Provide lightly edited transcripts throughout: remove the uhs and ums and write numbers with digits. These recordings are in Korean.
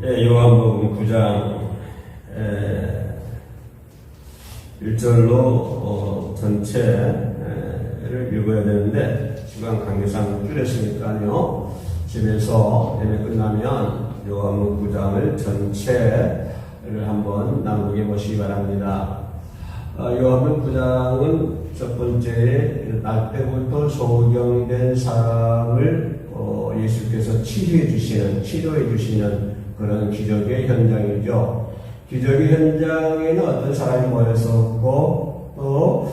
요한복음 9장 1절로 전체를 읽어야 되는데 시간 관계상 줄였으니까요. 집에서 예배 끝나면 요한복음 9장을 전체를 한번 낭독해 보시기 바랍니다. 요한복음 9장은 첫 번째 날 때부터 소경된 사람을 예수께서 치료해 주시는 그런 기적의 현장이죠. 기적의 현장에는 어떤 사람이 모였었고 또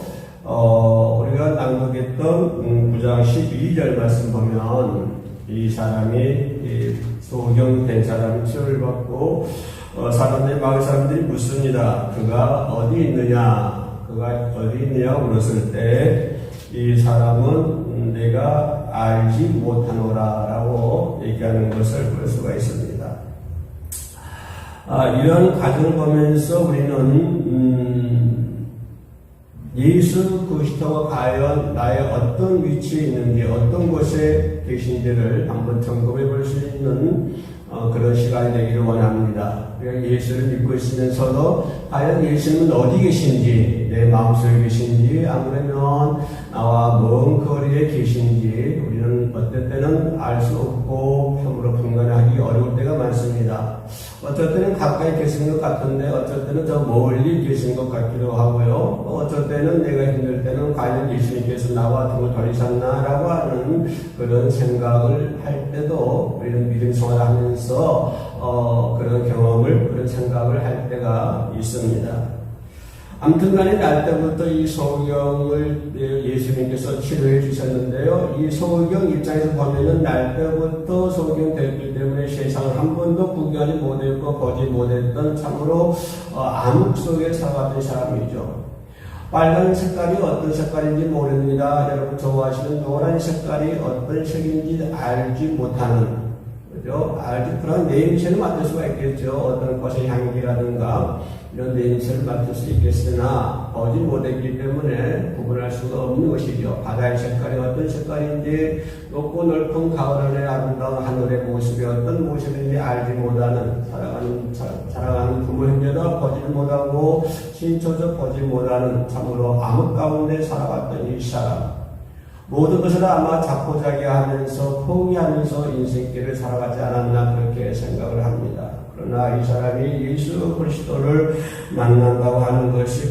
우리가 낭독했던 9장 12절 말씀 보면 이 사람이 소경된 사람이 치료를 받고 마을 사람들이 묻습니다. 그가 어디 있느냐 물었을 때 이 사람은 내가 알지 못하노라 라고 얘기하는 것을 볼 수가 있습니다. 이런 과정을 보면서 우리는 예수 그리스도가 과연 나의 어떤 위치에 있는지 어떤 곳에 계신지를 한번 점검해 볼 수 있는 그런 시간이 되기를 원합니다. 예수를 믿고 있으면서도 과연 예수님은 어디 계신지, 내 마음속에 계신지, 아니면 나와 먼 거리에 계신지 우리는 어떨 때는 알 수 없고 참으로 분간하기 어려울 때가 많습니다. 어쩔 때는 가까이 계신 것 같은데 어쩔 때는 저 멀리 계신 것 같기도 하고요. 어쩔 때는 내가 힘들 때는 과연 예수님께서 나와 등을 돌리셨나라고 하는 그런 생각을 할 때도 우리는 믿음 생활하면서 그런 경험을, 그런 생각을 할 때가 있습니다. 아무튼간에 날 때부터 이 소경을 예수님께서 치료해 주셨는데요. 이 소경 입장에서 보면은 날 때부터 소경됐기 때문에 세상을 한 번도 구경하지 못했고 보지 못했던 참으로 암흑 속에 살아가던 사람이죠. 빨간 색깔이 어떤 색깔인지 모릅니다. 여러분 좋아하시는 노란 색깔이 어떤 색인지 알지 못하는, 그죠? 그런 냄새를 맡을 수가 있겠죠. 어떤 것의 향기라든가 이런 냄새를 맡을 수 있겠으나 보지 못했기 때문에 구분할 수가 없는 것이죠. 바다의 색깔이 어떤 색깔인지, 높고 넓은 가을하늘의 아름다운 하늘의 모습이 어떤 모습인지 알지 못하는, 살아가는 부모님들도 보지 못하고 신초적 보지 못하는 참으로 암흑 가운데 살아갔던 이 사람, 모든 것을 아마 자포자기하면서 포기하면서 인생길을 살아가지 않았나 그렇게 생각을 합니다. 그러나 이 사람이 예수 그리스도를 만난다고 하는 것이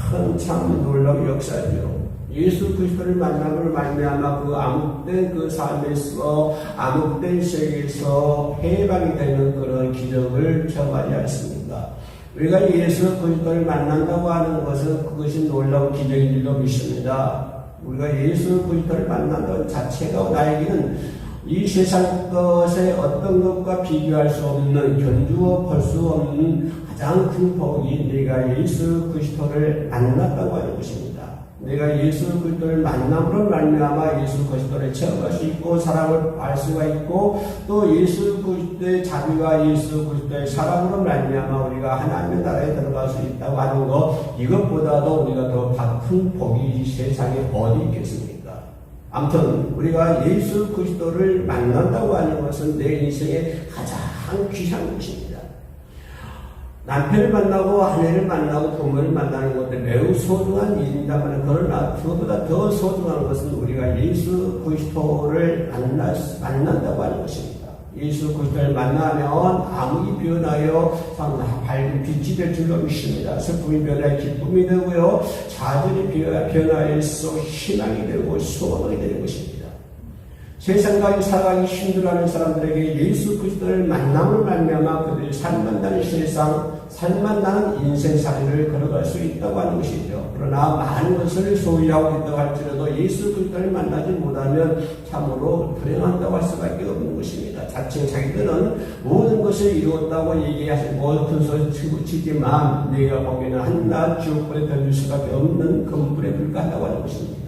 큰 참 놀라운 역사죠. 예수 그리스도를 만남으로 말미암아 그 암흑된 그 삶에서, 암흑된 세계에서 해방이 되는 그런 기적을 경험하지 않습니까? 우리가 예수 그리스도를 만난다고 하는 것은 그것이 놀라운 기적인 줄로 믿습니다. 우리가 예수 그리스도를 만난다는 자체가 나에게는 이 세상 것의 어떤 것과 비교할 수 없는, 견주어 볼 수 없는 가장 큰 복이 내가 예수 그리스도를 만났다고 하는 것입니다. 내가 예수 그리스도를 만남으로 말미암아 예수 그리스도를 체험할 수 있고 사랑을 알 수가 있고 또 예수 그리스도의 자비와 예수 그리스도의 사랑으로 말미암아 우리가 하나님의 나라에 들어갈 수 있다고 하는 것, 이것보다도 우리가 더 큰 복이 이 세상에 어디 있겠습니까? 아무튼 우리가 예수 그리스도를 만난다고 하는 것은 내 인생의 가장 귀한 것입니다. 남편을 만나고 아내를 만나고 부모를 만나는 것도 매우 소중한 일입니다만, 그러나 그것보다 더 소중한 것은 우리가 예수 그리스도를 만난다고 하는 것입니다. 예수 그리스도를 만나면 암흑이 변하여 밝은 빛이 될 줄로 믿습니다. 슬픔이 변하여 기쁨이 되고요, 좌절이 변하여서 희망이 되고 소망이 되는 것입니다. 세상과 살아가기 힘들어하는 사람들에게 예수 그리스도를 만남을 말미암아 그들이 살만나는 세상, 살만나는 인생살이를 걸어갈 수 있다고 하는 것이죠. 그러나 많은 것을 소유하고 있다고 할지라도 예수 그리스도를 만나지 못하면 참으로 불행한다고 할 수밖에 없는 것입니다. 자칭 자기들은 모든 것을 이루었다고 얘기하시고 큰 소리 치지만 내가 보기에는 한낱 지옥불에 던질 수밖에 없는 금불에 불과하다고 하는 것입니다.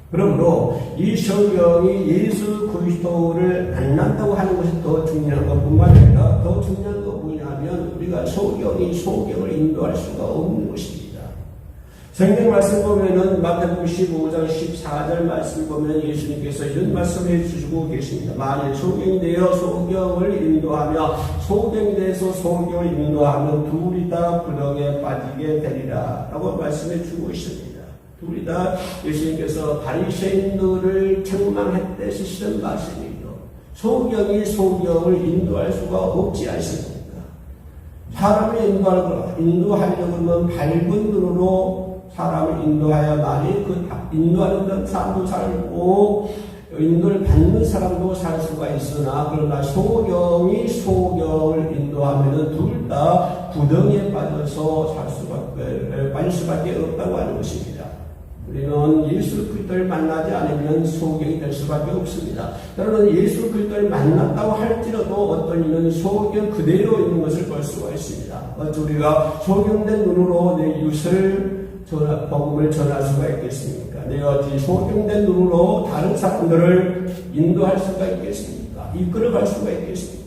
그러므로 이 성경이 예수 그리스도를 만난다고 하는 것이 더 중요한 것뿐만 아니라 더 중요한 것 뭐냐면 우리가 소경을 인도할 수가 없는 것입니다. 성경 말씀 보면은 마태복음 15장 14절 말씀 보면 예수님께서 이런 말씀을 해주시고 계십니다. 만일 소경이 되어 소경을 인도하며 소경이 돼서 소경을 인도하면 둘이 다 구덩이에 빠지게 되리라 라고 말씀해 주고 있습니다. 둘이 다 예수님께서 바리새인들을 책망했듯이 말씀이죠. 소경이 소경을 인도할 수가 없지 않습니까? 사람을 인도하려고 하면 밝은 눈으로 사람을 인도하여만이 그 인도하는 사람도 살고 인도를 받는 사람도 살 수가 있으나 그러나 소경이 소경을 인도하면은 둘 다 구덩이에 빠져서 빠질 수밖에 없다고 하는 것입니다. 우리는 예수 그리스도를 만나지 않으면 소경이 될 수밖에 없습니다. 그러나 예수 그리스도를 만났다고 할지라도 어떤 이는 소경 그대로 있는 것을 볼 수가 있습니다. 우리가 소경된 눈으로 내 이웃을 복음을 전할 수가 있겠습니까? 내가 어찌 소경된 눈으로 다른 사람들을 인도할 수가 있겠습니까? 이끌어갈 수가 있겠습니까?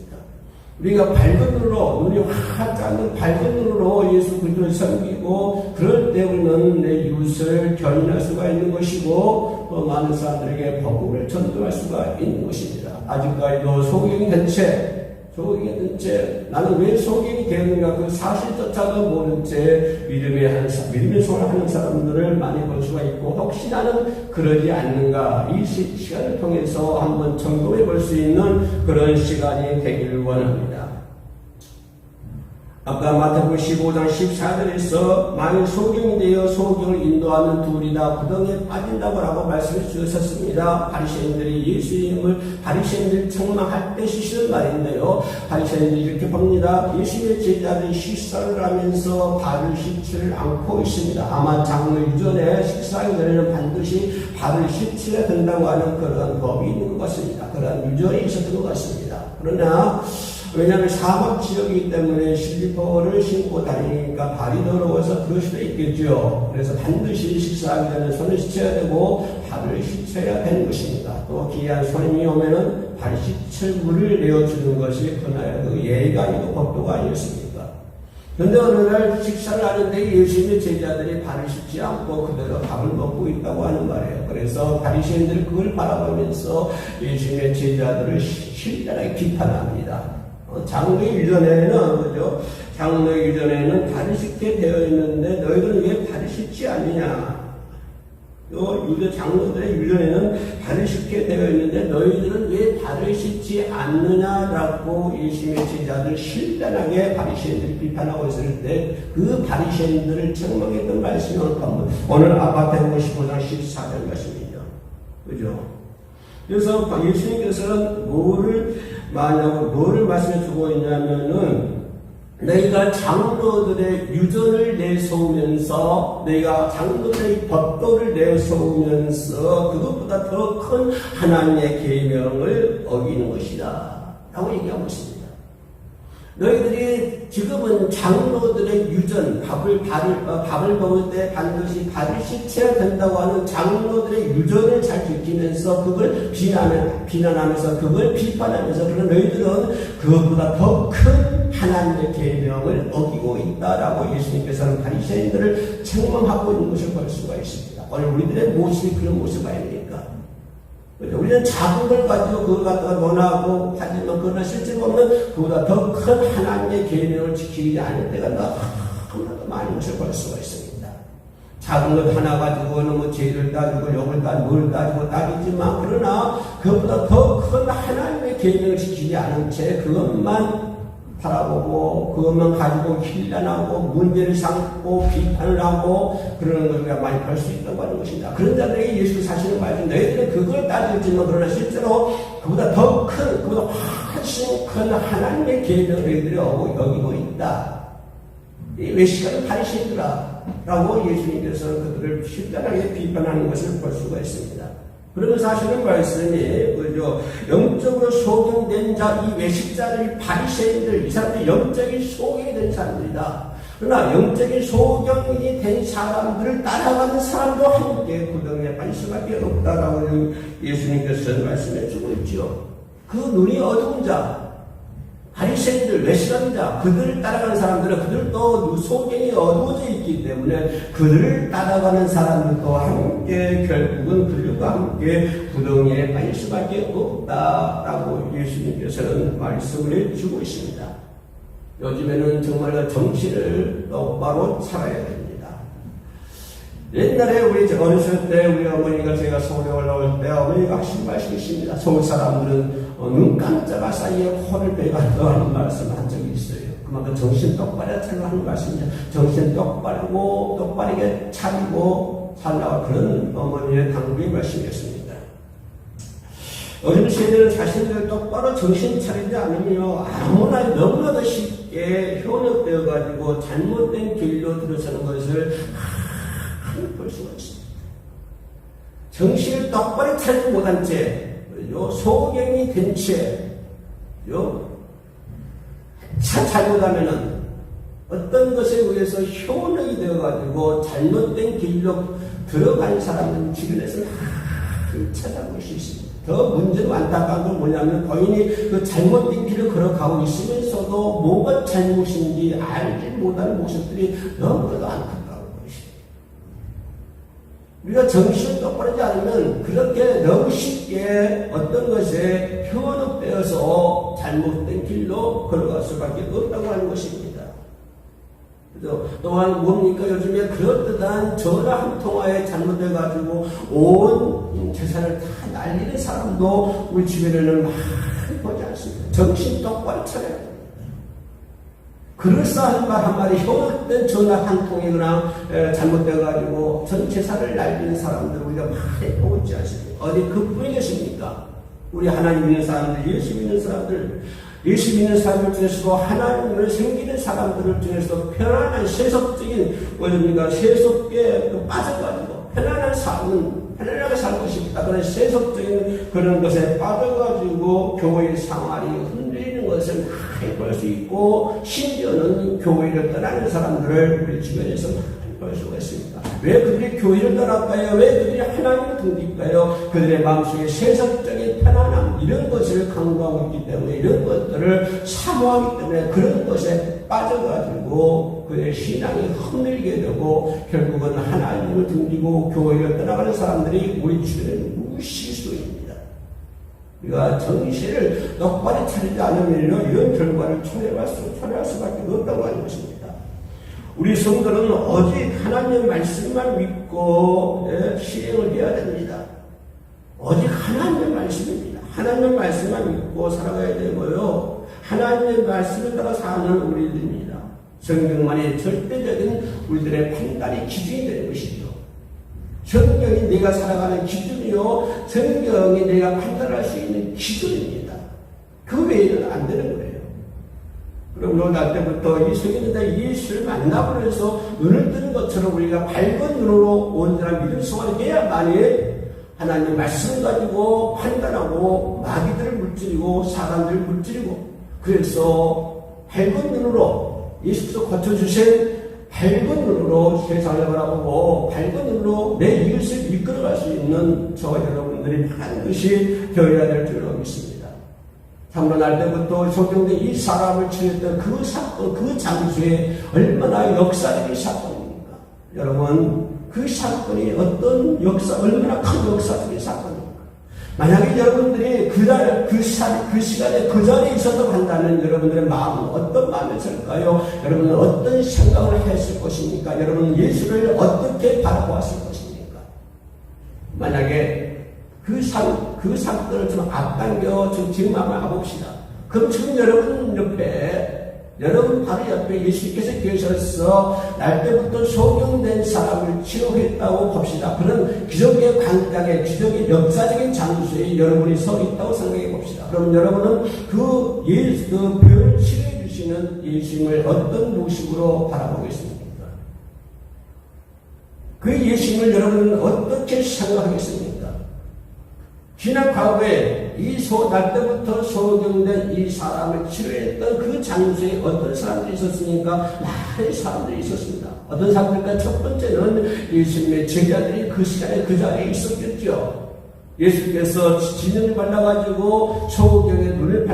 우리가 밝은 눈으로, 눈이 확 않는 밝은 눈으로 예수 그리스도를 섬기고 그럴 때 우리는 내 이웃을 견인할 수가 있는 것이고 또 많은 사람들에게 복음을 전도할 수가 있는 것입니다. 아직까지도 소경이 된 채 나는 왜 소경이 되었는가 그 사실조차도 모른 채 믿음의 소를 하는 사람들을 많이 볼 수가 있고 혹시 나는 그러지 않는가 이 시간을 통해서 한번 점검해 볼 수 있는 그런 시간이 되기를 원합니다. 아까 마태복음 15장 14절에서 만일 소경이 되어 소경을 인도하는 둘이 다 구덩이에 빠진다고 라고 말씀을 주셨습니다. 바리새인들이 예수님을 바리새인들 책망할 때 시시는 말인데요. 바리새인들이 이렇게 봅니다. 예수님의 제자들이 식사를 하면서 발을 씻지를 않고 있습니다. 아마 장로 이전에 식사하기 전에는 반드시 발을 씻어야 된다고 하는 그런 법이 있는 것 같습니다. 그런 유전이 있었던 것 같습니다. 그러나 왜냐하면 사막 지역이기 때문에 슬리퍼를 신고 다니니까 발이 더러워서 그럴 수도 있겠죠. 그래서 반드시 식사하기 전에 손을 씻어야 되고 발을 씻어야 되는 것입니다. 또 귀한 손님이 오면은 발 씻을 물을 내어주는 것이 그날 그 예의가 아니고 법도가 아니었습니까? 그런데 어느 날 식사를 하는데 예수님의 제자들이 발을 씻지 않고 그대로 밥을 먹고 있다고 하는 말이에요. 그래서 바리새인들이 그걸 바라보면서 예수님의 제자들을 신랄하게 비판합니다. 장로의 유전에는 그죠? 장로의 유전에는 발을 씻게 되어 있는데 너희들은 왜 발을 씻지 않느냐? 장로들의 유전에는 발을 씻게 되어 있는데 너희들은 왜 발을 씻지 않느냐라고 예수님의 제자들 신랄하게 바리새인들이 비판하고 있을 때 그 바리새인들을 책망했던 말씀이 오늘 마태복음 15장 14절 말씀이죠. 그죠? 그래서 예수님께서는 뭐를 말씀해 주고 있냐면은 너희가 장로들의 유전을 내세우면서 너희가 장로들의 법도를 내세우면서 그것보다 더 큰 하나님의 계명을 어기는 것이다 라고 얘기하고 있습니다. 너희들이 지금은 장로들의 유전, 밥을 먹을 때 반드시 발을 씻어야 된다고 하는 장로들의 유전을 잘 지키면서 그걸 비난하면서 그걸 비판하면서 그런 너희들은 그것보다 더 큰 하나님의 계명을 어기고 있다라고 예수님께서는 바리새인들을 책망하고 있는 것을 볼 수가 있습니다. 오늘 우리들의 모습이 그런 모습 아닙니까? 우리는 작은 걸 가지고 그걸 갖다가 논하고 하지만 그러나 실제로 보면 그보다 더 큰 하나님의 계명을 지키지 않을 때가 너무나도 많은 것을 볼 수가 있습니다. 작은 것 하나 가지고는 뭐 죄를 따지고 욕을 따지고 뭘 따지고 따지지만 그러나 그보다 더 큰 하나님의 계명을 지키지 않은 채 그것만 바라보고 그것만 가지고 힐난하고 문제를 삼고 비판을 하고 그러는 걸 우리가 많이 볼 수 있다고 하는 것입니다. 그런 자들에게 예수께서 사실은 말씀 너희들은 그걸 따지지만 그러나 실제로 그보다 더 큰, 그보다 훨씬 큰 하나님의 계명을 너희들이 여기고 있다. 왜 시간을 바리새인들아 라고 예수님께서는 그들을 신랄하게 비판하는 것을 볼 수가 있습니다. 그러면 사실은 말씀이 그죠? 영적으로 소경된 자, 이 외식자들, 바리새인들, 이 사람들이 영적인 소경이 된 사람들이다. 그러나 영적인 소경이 된 사람들을 따라가는 사람도 함께 구덩이에 빠질 수밖에 없다라고 예수님께서 말씀해 주고 있죠. 그 눈이 어두운 자, 바리새인들, 외식하자 그들을 따라가는 사람들은 그들도 소경이 어두워져 있기 때문에 그들을 따라가는 사람들도 함께 결국은 그들과 함께 구덩이에 빠질 수밖에 없다라고 예수님께서는 말씀을 해주고 있습니다. 요즘에는 정말 정신을 똑바로 차려야 됩니다. 옛날에 우리 어렸을 때 우리 어머니가 제가 서울에 올라올 때 어머니가 하신 말씀이 있습니다. 서울 사람들은 눈 깜짝할 사이에 코를 베간다고 하는 말씀을 한 적이 있어요. 그만큼 정신 똑바로 차리고 하는 말씀이죠. 정신 똑바르게 차리고 살라고 그런 어머니의 당부의 말씀이었습니다. 요즘 세대는 자신들 똑바로 정신 차리지 않으며 아무나 너무나도 쉽게 현혹되어가지고 잘못된 길로 들어서는 것을 볼 수가 있습니다. 정신을 똑바로 차리지 못한 채 소경이 된 채 잘못하면은 어떤 것에 의해서 현혹이 되어가지고 잘못된 길로 들어간 사람은 주변에서 찾아볼 수 있습니다. 더 문제는 안타까운 건 뭐냐면 본인이 그 잘못된 길을 걸어가고 있으면서도 뭐가 잘못인지 알지 못하는 모습들이 너무나도 안타까운 것입니다. 우리가 정신을 똑바로 하지 않으면 그렇게 너무 쉽게 어떤 것에 현혹되어서 잘못된 길로 걸어갈 수밖에 없다고 하는 것입니다. 또한 뭡니까? 요즘에 그럴듯한 전화 한 통화에 잘못해가지고 온 재산을 다 날리는 사람도 우리 주변에는 많이 보지 않습니다. 정신 똑바로 차려야 됩니다. 그럴싸한 말 한마디, 현혹된 전화 한 통이거나 잘못돼가지고 전 재산을 날리는 사람들 우리가 많이 보지 않습니까? 어디 그뿐이 계십니까? 우리 하나님 믿는 사람들, 예수 믿는 사람들, 예수 믿는 사람들 중에서도 하나님을 섬기는 사람들을 중에서도 편안한 세속적인 세속에 빠져가지고 편안한 삶은 편안하게 살고 싶다. 그런 세속적인 그런 것에 빠져가지고 교회의 생활이 흔들리는 것을 많이 볼 수 있고 심지어는 교회를 떠나는 사람들을 우리 주변에서 볼 수가 있습니다. 왜 그들이 교회를 떠날까요? 왜 그들이 하나님을 등질까요? 그들의 마음속에 세속적인 편안함 이런 것을 강구하고 있기 때문에 이런 것들을 사모하기 때문에 그런 것에 빠져가지고 그의 신앙이 흔들게 되고 결국은 하나님을 등지고 교회를 떠나가는 사람들이 우리 주변에 무시수입니다. 우리가 정신을 똑바로 차리지 않으면 이런 결과를 초래할 수밖에 없다고 하는 것입니다. 우리 성도는 오직 하나님의 말씀만 믿고 실행을 해야 됩니다. 오직 하나님의 말씀입니다. 하나님의 말씀만 믿고 살아가야 되고요. 하나님의 말씀을 따라 사는 우리들입니다. 성경만이 절대적인 우리들의 판단이 기준이 되는 것이죠. 성경이 내가 살아가는 기준이요. 성경이 내가 판단할 수 있는 기준입니다. 그 외에는 안 되는 거예요. 그럼 날 때부터 이 성경에다 예수를 만나고 해서 눈을 뜨는 것처럼 우리가 밝은 눈으로 온전한 믿음 생활을 해야만이 하나님의 말씀을 가지고 판단하고 마귀들을 물질이고 사람들을 물질이고 그래서 밝은 눈으로 예수께서 고쳐주신 밝은 눈으로 세상을 바라보고 밝은 눈으로 내 이웃을 이끌어갈 수 있는 저와 여러분들이 반드시 되어야 될 줄로 믿습니다. 참으로 날 때부터 소경된 이 사람을 치렀던 그 사건, 그 장소에 얼마나 역사적인 사건입니까? 여러분, 그 사건이 어떤 얼마나 큰 역사적인 사건입니까? 만약에 여러분들이 그 시간에 그 자리에 있었다고 한다면 여러분들의 마음은 어떤 마음이었을까요? 여러분은 어떤 생각을 했을 것입니까? 여러분은 예수를 어떻게 바라보았을 것입니까? 만약에 그 사건을 좀 앞당겨 지금 한번 가봅시다. 그럼 지금 여러분 바로 옆에 예수께서 계셔서 날 때부터 소경된 사람을 치료했다고 봅시다. 그런 기적의 광장에 기적의 역사적인 장소에 여러분이 서 있다고 생각해 봅시다. 그럼 여러분은 그 병을 치료해 주시는 예수님을 어떤 모습으로 바라보고 있습니까? 그 예수님을 여러분은 어떻게 생각하겠습니까? 지난 과거에 날 때부터 소경된 이 사람을 치료했던 그 장소에 어떤 사람들이 있었습니까? 많은 사람들이 있었습니다. 어떤 사람들까? 첫 번째는 예수님의 제자들이 그 시간에 그 자리에 있었겠죠. 예수께서 진을 발라가지고 소경에 눈을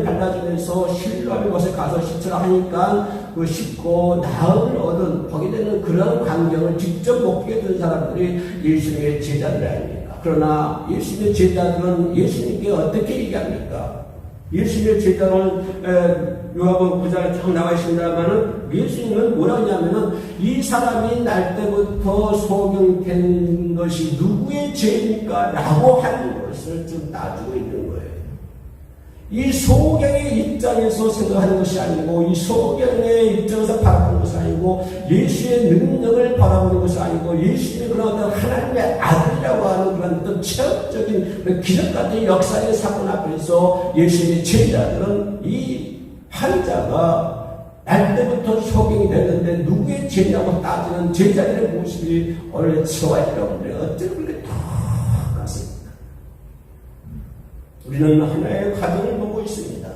발라주면서 신뢰하는 곳에 가서 씻으라 하니까 그 씻고 나음을 얻은 보게 되는 그런 광경을 직접 목격해 둔 사람들이 예수님의 제자들 아닙니까? 그러나 예수님의 제자들은 예수님께 어떻게 얘기합니까? 예수님의 제자는 요한복음 9장에 쭉 나와 있습니다만은 예수님은 뭐라고 하냐면은 이 사람이 날 때부터 소경된 것이 누구의 죄입니까? 라고 하는 것을 지금 따지고 있는 거예요. 이 소경의 입장에서 생각하는 것이 아니고 이 소경의 입장에서 바라보는 것이 아니고 예수의 능력을 바라보는 것이 아니고 예수님의 그런 어떤 하나님의 아들이라고 하는 그런 어떤 체험적인 기적 같은 역사의 사건 앞에서 예수님의 제자들은 이 환자가 날 때부터 소경이 됐는데 누구의 죄냐고 따지는 제자들의 모습이 오늘 저와 여러분들의 어떻게 그렇게 똑같습니다. 우리는 하나의 과정을 보고 있습니다.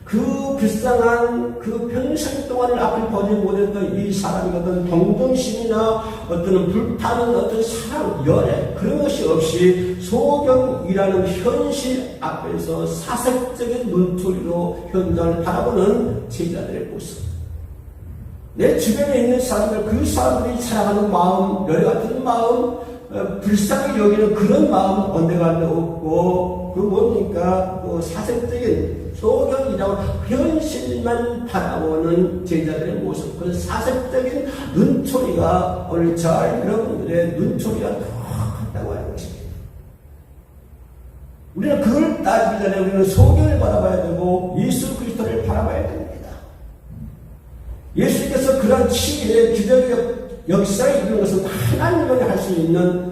그 불쌍한 그 평생 동안을 앞을 보지 못했던 이 사람이 어떤 동정심이나 어떤 불타는 어떤 사랑, 열애 그런 것이 없이 소경이라는 현실 앞에서 사색적인 눈초리로 현장을 바라보는 제자들의 모습. 내 주변에 있는 사람들, 그 사람들이 사랑하는 마음, 열애 같은 마음, 불쌍히 여기는 그런 마음 언제가 없고 그 뭡니까? 그 사색적인 소경이라고 현실만 바라보는 제자들의 모습, 그 사색적인 눈초리가 오늘 저 여러분들의 눈초리가 똑같다고 하는 것입니다. 우리는 그걸 따지기 전에 우리는 소경을 바라봐야 되고 예수 그리스도를 바라봐야 됩니다. 예수님께서 그런 치유의 기적의 역사에 이르는 것은 하나님만이 할 수 있는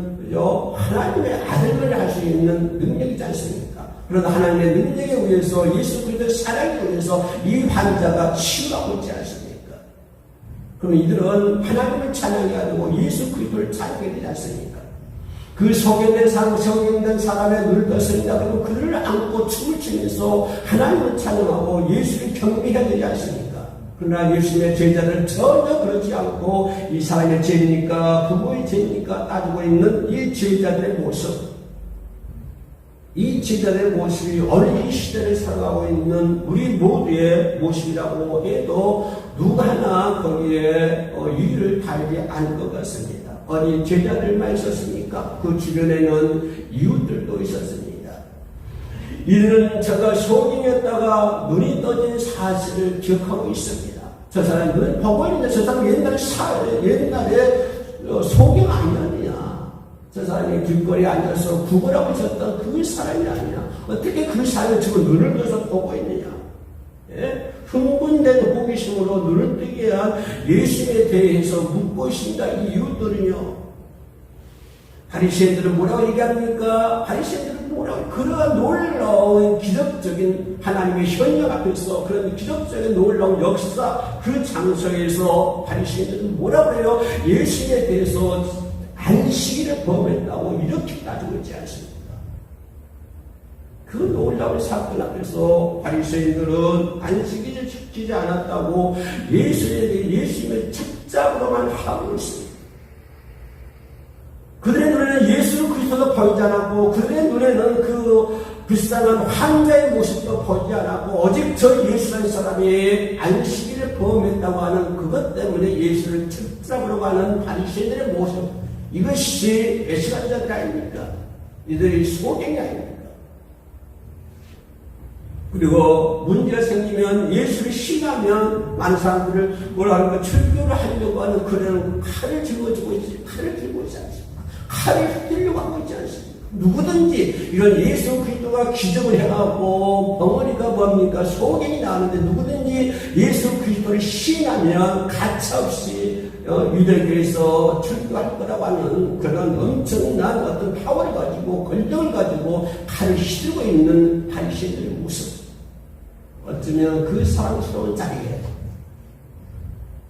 하나님의 아들만이 할 수 있는 능력이지 않습니까? 그러나 하나님의 능력에 의해서 예수 그리스도의 사랑에 의해서 이 환자가 치유하고 있지 않습니까? 그러면 이들은 하나님을 찬양이 아니고 예수 그리스도를 찬양해야 되지 않습니까? 그 소경된 사람의 눈을 떴습니다. 그리고 그를 안고 춤을 추면서 하나님을 찬양하고 예수를 경배해야 되지 않습니까? 그러나 예수님의 제자들은 전혀 그렇지 않고 이 사람의 죄입니까? 부모의 죄입니까? 따지고 있는 이 제자들의 모습. 이 제자들의 모습이 오늘 이 시대를 살아가고 있는 우리 모두의 모습이라고 해도 누구 하나 거기에 이의를 달지 않을 것 같습니다. 어디 제자들만 있었습니까? 그 주변에는 이웃들도 있었습니다. 이들은 제가 소경이었다가 눈이 떠진 사실을 기억하고 있습니다. 저 사람이 눈을 보고 있는데 저 사람이 옛날에 소경 아니었느냐? 저 사람이 길거리에 앉아서 구걸하고 있었던 그 사람이 아니냐? 어떻게 그 사람이 지금 눈을 떠서 보고 있느냐? 예? 흥분된 호기심으로 눈을 뜨게 한 예수님에 대해서 묻고 있습니다. 이 이웃들은요. 바리새인들은 뭐라고 얘기합니까? 바리새인들은 뭐라고? 그러한 놀라운 기적적인 하나님의 현역 앞에서 그런 기적적인 놀라운 역사 그 장소에서 바리새인들은 뭐라고 해요? 예수님에 대해서 안식일을 범했다고 이렇게 따지고 있지 않습니까? 그 놀라운 사건 앞에서 바리새인들은 안식일을 지키지 않았다고 예수님의 책잡으로만 하고 있습니다. 그들의 눈에는 예수 그리스도도 보이지 않았고 그들의 눈에는 그 불쌍한 환자의 모습도 보이지 않았고 오직 저 예수라는 사람이 안식일을 범했다고 하는 그것 때문에 예수를 책잡으로 가는 바리새인들의 모습, 이것이 외식한자들 아닙니까? 이들이 소경이 아닙니까? 그리고 문제가 생기면 예수를 신하면 많은 사람들을 뭐라 하는가 출교를 하려고 하는 그런 칼을 짊어지고 있지 않습니까? 칼을 휘두르려고 하고 있지 않습니까? 누구든지 이런 예수 그리스도가 기적을 해갖고 벙어리가 뭡니까? 소경이 나오는데 누구든지 예수 그리스도를 신하면 가차없이 유대교에서 출교할 거라고 하는 그런 엄청난 어떤 파워를 가지고 권력을 가지고 칼을 휘두르고 있는 바리새인들의 모습. 어쩌면 그 사랑스러운 자리에,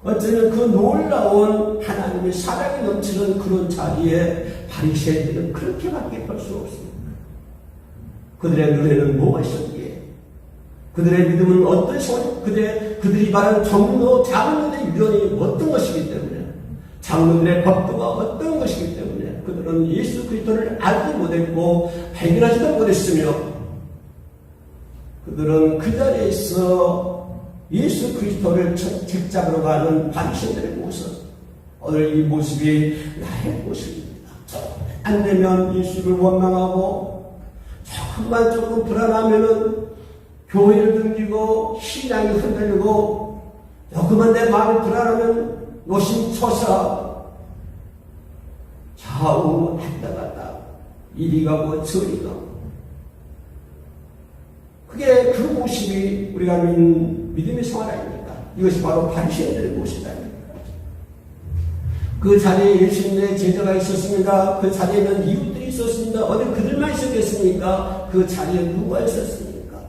어쩌면 그 놀라운 하나님의 사랑이 넘치는 그런 자리에 바리새인들은 그렇게밖에 볼 수 없습니다. 그들의 눈에는 뭐가 있었기에? 그들의 믿음은 어떤 시간, 그들이 말하는 장로, 장로들의 유언이 어떤 것이기 때문에, 장로들의 법도가 어떤 것이기 때문에 그들은 그들은 예수 그리스도를 알지 못했고 발견하지도 못했으며 그들은 그 자리에서 예수 그리스도를 책잡으러 가는 바리새인들의 모습, 오늘 이 모습이 나의 모습입니다. 안 되면 예수를 원망하고 조금 불안하면은 교회를 등지고 신앙이 흔들리고 조금만 내 마음이 불안하면 노심초사 좌우 왔다 갔다 이리 가고 저리 가고 그게 그 모습이 우리가 믿음의 생활 아닙니까? 이것이 바로 바리새인들의 모습 아닙니까? 그 자리에 예수님의 제자가 있었습니다. 그 자리에는 이웃들이 있었습니다. 어디 그들만 있었겠습니까? 그 자리에 누가 있었습니까?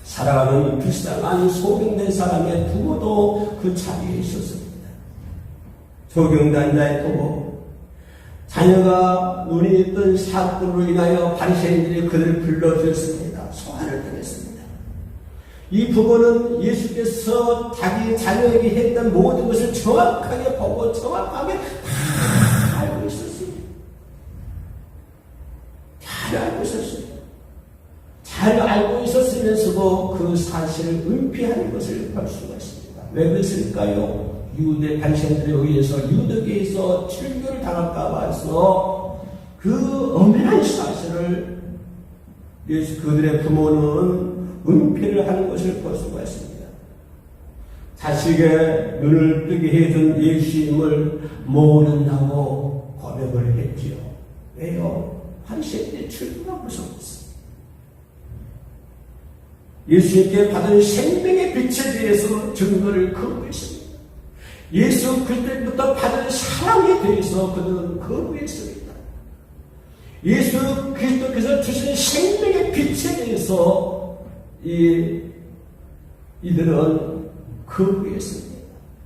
사랑하는 불쌍한 소경된 사람의 부모도 그 자리에 있었습니다. 소경된 자의 부모, 자녀가 눈이 있던 사건으로 인하여 바리새인들이 그들을 불러주었습니다. 소환을 당했습니다. 이 부모는 예수께서 자기 자녀에게 했던 모든 것을 정확하게 보고 정확하게 다 알고 있었어요. 잘 알고 있었어요. 잘 알고 있었으면서도 그 사실을 은폐하는 것을 볼 수가 있습니다. 왜 그랬을까요? 유대 바리새인들에 의해서 유대교에서 출교를 당할까 봐서 그 엄연한 사실을 그들의 부모는 은폐를 하는 것을 볼 수가 있습니다. 자식의 눈을 뜨게 해준 예수님을 모른다고 고백을 했지요. 왜요? 바리새인들의 출교가 무서웠어요. 예수님께 받은 생명의 빛에 대해서 증거를 거부했습니다. 예수 그리스도부터 받은 사랑에 대해서 그들은 거부했습니다. 예수 그리스도께서 주신 생명의 빛에 대해서 이들은 거부했습니다.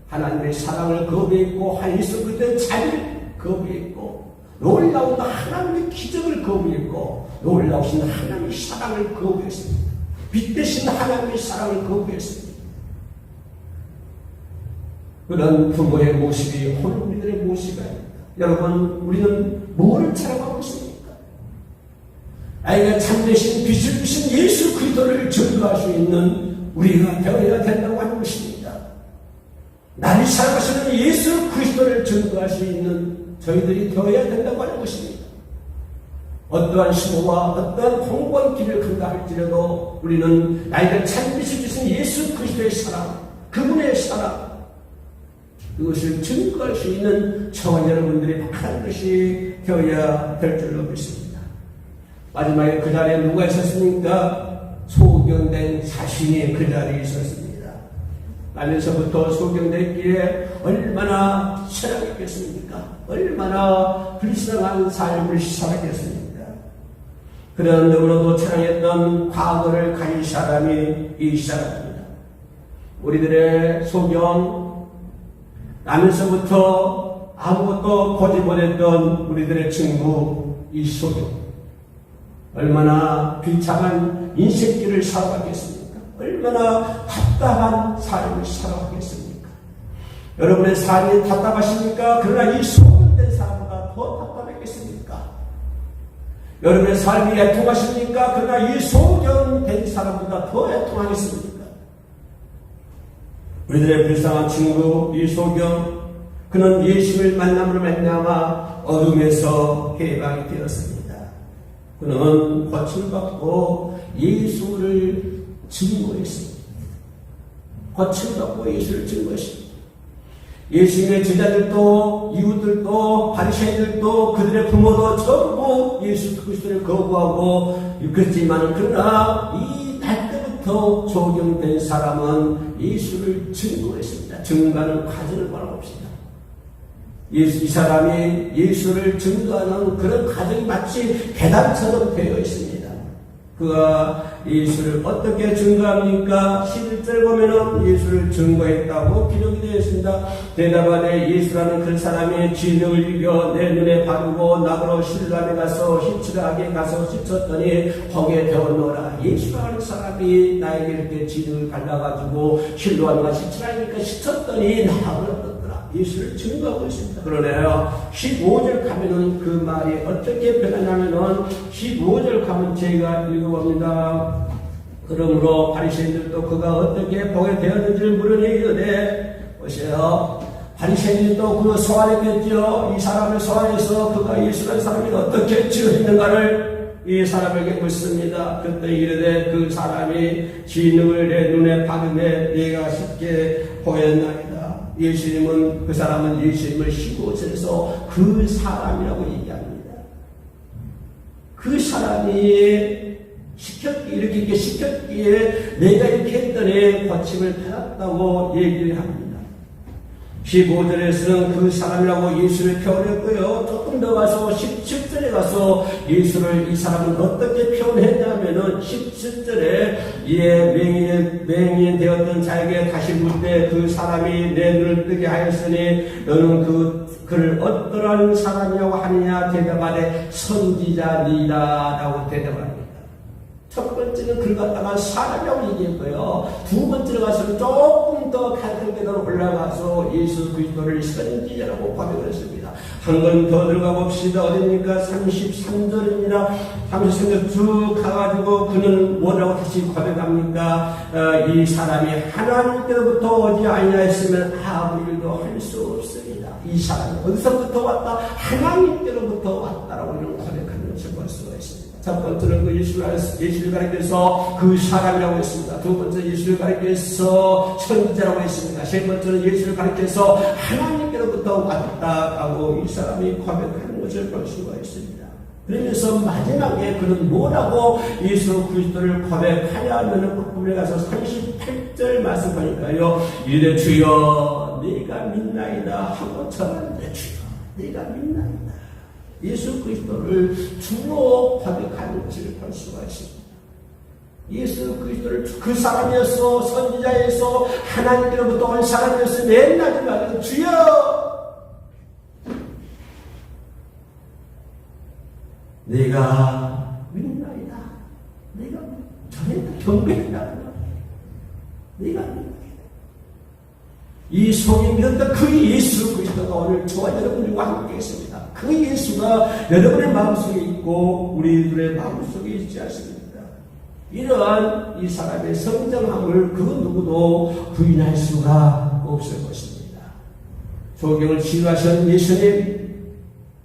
하나님의 사랑을 거부했고 예수 그리스도의 자비를 거부했고 놀라운 하나님의 기적을 거부했고 놀라우신 하나님의 사랑을 거부했습니다. 빛 대신 하나님의 사랑을 거부했습니다. 그런 부모의 모습이 오늘 우리들의 모습이 아닙니다. 여러분, 우리는 뭐를 찾아가고 있습니까? 아이가 참되신 빛을 주신 예수 그리스도를 증거할 수 있는 우리가 되어야 된다고 하는 것입니다. 나를 살아가시는 예수 그리스도를 증거할 수 있는 저희들이 되어야 된다고 하는 것입니다. 어떠한 시도와 어떠한 공고한 길을 간다 할지라도 우리는 나에게 참빛을 주신 예수 그리스도의 사랑, 그분의 사랑, 그것을 증거할 수 있는 저와 여러분들이 한 것이 되어야 될 줄로 믿습니다. 마지막에 그 자리에 누가 있었습니까? 소경된 자신이 그 자리에 있었습니다. 나면서부터 소경됐기에 얼마나 실험했겠습니까? 얼마나 불쌍한 삶을 살았겠습니까? 그런 너무나도 찬양했던 과거를 가진 사람이 이 사람입니다. 우리들의 소경, 나면서부터 아무것도 보지 못했던 우리들의 친구 이 소경, 얼마나 비참한 인생길을 살아가겠습니까? 얼마나 답답한 삶을 살아가겠습니까? 여러분의 삶이 답답하십니까? 그러나 이 소경된 사람보다 더 답답했겠습니까? 여러분의 삶이 애통하십니까? 그러나 이 소경된 사람보다 더 애통하겠습니까? 우리들의 불쌍한 친구 이 소경, 그는 예수를 만남으로 말미암아 어둠에서 해방이 되었습니다. 그는 고침받고 예수를 증거했습니다. 고침받고 예수를 증거했습니다. 예수님의 제자들도 이웃들도 바리새인들도 그들의 부모도 전부 예수 그리스도를 거부하고 그랬지만 그러나 이 날 때부터 소경된 사람은 예수를 증거했습니다. 증거하는 과정을 바라봅시다. 이 사람이 예수를 증거하는 그런 과정이 마치 계단처럼 되어 있습니다. 그가 예수를 어떻게 증거합니까? 11절 보면은 예수를 증거했다고 기록이 되어 있습니다. 대답하되 예수라는 그 사람이 진흙을 이겨 내 눈에 바르고 나더러 실로암에 가서 씻으라하게 가서 씻었더니 홍에 데워놓으라. 예수라는 사람이 나에게 이렇게 진흙을 발라가지고 실로암에 가서 씻으라니까 씻었더니 나으로 떴더라. 예수를 증거하고 있습니다. 그러네요. 15절 가면은 그 말이 어떻게 변하냐면은 15절 가면 제가 읽어봅니다. 그러므로 바리새인들도 그가 어떻게 보게 되었는지를 물으니 이르되 보세요. 바리새인들도 그를 소환했겠죠. 이 사람을 소환해서 그가 예수라는 사람이 어떻게 지었는가를 이 사람에게 묻습니다. 그때 이르되 그 사람이 진흙을 내 눈에 박음에 내가 쉽게 보였나이다. 예수님은 그 사람은 예수님을 15절에서 그 사람이라고 얘기합니다. 그 사람이 이렇게 시켰기에 내가 이렇게 했더니 고침을 받았다고 얘기를 합니다. 15절에서는 그 사람이라고 예수를 표현했고요. 조금 더 가서 17절에 가서 예수를 이 사람은 어떻게 표현했냐면은 17절에 이에 맹인 되었던 자에게 다시 묻 때 그 사람이 내 눈을 뜨게 하였으니 너는 그를 어떠한 사람이라고 하느냐 대답하되 선지자니라 라고 대답합니다. 첫 번째는 그를 갖다가 사람이라고 얘기했고요. 두 번째로 가서는 조금 더 같은 계단으로 올라가서 예수 그리스도를 선지자라고 고백을 했습니다. 한 번 더 들어가 봅시다. 어딥니까? 33절입니다. 33절 쭉 가가지고 그는 뭐라고 다시 고백합니까? 이 사람이 하나님께로부터 어디 아니냐 했으면 아무 일도 할 수 없습니다. 이 사람이 어디서부터 왔다? 하나님께로부터 왔다라고 이런 고백하는 것을 볼 수가 있습니다. 첫 번째는 그 예수를 가리켜서 그 사람이라고 했습니다. 두 번째 예수를 가리켜서 선지자라고 했습니다. 세 번째는 예수를 가리켜서 하나님께로부터 왔다라고 이 사람이 고백하는 것을 볼 수가 있습니다. 그러면서 마지막에 그는 뭐라고 예수 그리스도를 고백하냐 하면은 끝부분에 가서 38절 말씀 보니까요. 이르되 주여 네가 믿나이다 하고 전하는데 주여 네가 믿나이다. 예수 그리스도를 주로 고백하는 것을 볼 수가 있습니다. 예수 그리스도를 그 사람이었어 선지자에서 하나님께로부터 온 사람이었어 맨날 말해도 주여 내가 믿나이다. 내가 전에도 경배한다. 내가 믿나이다. 이 속에 믿었던 그 예수 그리스도가 오늘 저와 여러분들과 함께 있습니다. 그 예수가 여러분의 마음속에 있고 우리들의 마음속에 있지 않습니까? 이러한 이 사람의 성장함을 그 누구도 부인할 수가 없을 것입니다. 소경을 치유하신 예수님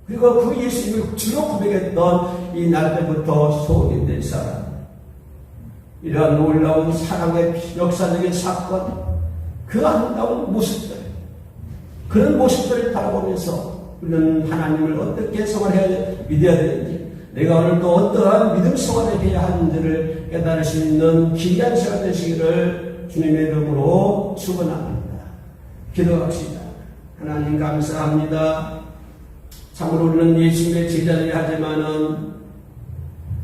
그리고 그 예수님을 주로 고백했던 이 날 때부터 소개된 사람 이러한 놀라운 사랑의 역사적인 사건 그 아름다운 모습들 그런 모습들을 바라보면서 우리는 하나님을 어떻게 믿어야 되는지 내가 오늘 또 어떠한 믿음 생활을 해야 하는지를 깨달을 수 있는 귀한 시간 되시기를 주님의 이름으로 축원합니다. 기도합시다. 하나님 감사합니다. 참으로 우리는 예수님의 제자들이 하지만은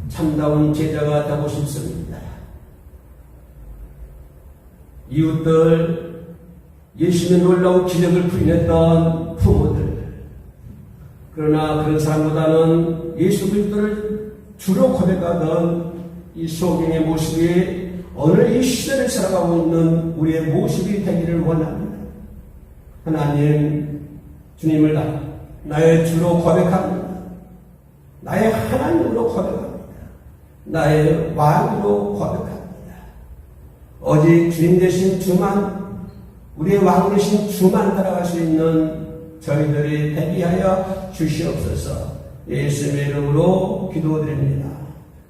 참다운 제자가 되고 싶습니다. 이웃들 예수님의 놀라운 기적을 부인했던 부모들 그러나 그런 사람보다는 예수 그리스도를 주로 고백하던 이 소경의 모습이 오늘 이 시대를 살아가고 있는 우리의 모습이 되기를 원합니다. 하나님 주님을 나의 주로 고백합니다. 나의 하나님으로 고백합니다. 나의 왕으로 고백합니다. 오직 주님 되신 주만 우리의 왕 되신 주만 따라갈 수 있는 저희들이 되게 하여 주시옵소서. 예수님의 이름으로 기도드립니다.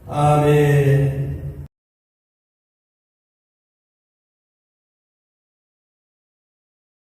아멘.